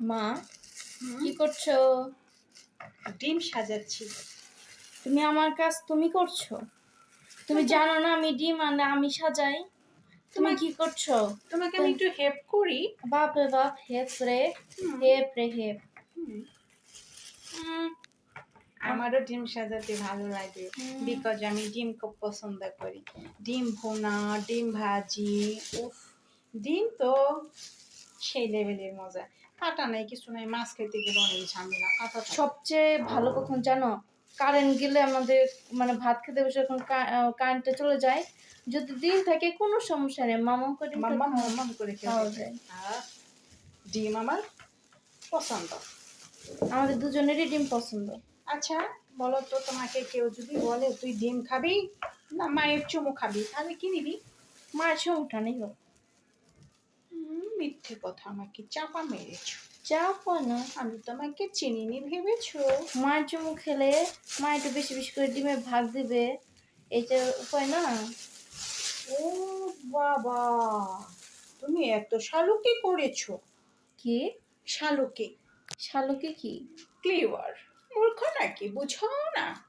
মা হুম, কি করছো? ডিম সাজাচ্ছি। তুমি আমার কাজ তুমি করছো? তুমি তোমাকে জানো না আমি ডিম আনলে আমি সাজাই? তুমি তোমাকে কি করছো? তোমাকে আমি তো- একটু হেল্প করি। বাপ রে বাপ, হেপ রে হুম, হেপ রে হেপ। হুম, উম, আমারও ডিম সাজাতে ভালো লাগে, বিকজ আমি ডিম খুব পছন্দ করি। ডিম ভুনা, ডিম ভাজি, উফ, ডিম তো সেই লেভেলের মজা। কাটা নাই, কিছু নাই, মাছ খেতে গেলে অনেক ঝামেলা, কাটা থাকে। সবচেয়ে ভালো কখন জানো? কারেন্ট গেলে আমাদের মানে ভাত খেতে বসে যখন কারেন্টটা চলে যায়, যদি ডিম থাকে কোনো সমস্যা নেই, মামা করে ডিম করে মাম্মাম খাওয়া মাম্মাম করে খেতে খাওয়া পারি। যায়। আর ডিম আমার পছন্দ। আমাদের দুজনেরই ডিম পছন্দ। আচ্ছা, বলো তো, তোমাকে কেউ যদি বলে তুই ডিম খাবি না মায়ের চুমু খাবি, তাহলে কি নিবি? মায়ের সমস্যা নেই গো। মিথ্যে কথা আমাকে চাপা মেরেছো। চাপ না। আমি তোমাকে চিনিনি ভেবেছো? মায়ের চুমু খেলে মা একটু বেশি বেশি করে ডিমের ভাগ দিবে, এইটা উপায় না। ও বাবা, তুমি এত শালুকি করেছো। কি? শালুকি, শালুকে কি? ক্লিওয়ার, মূর্খ নাকি বুঝো না?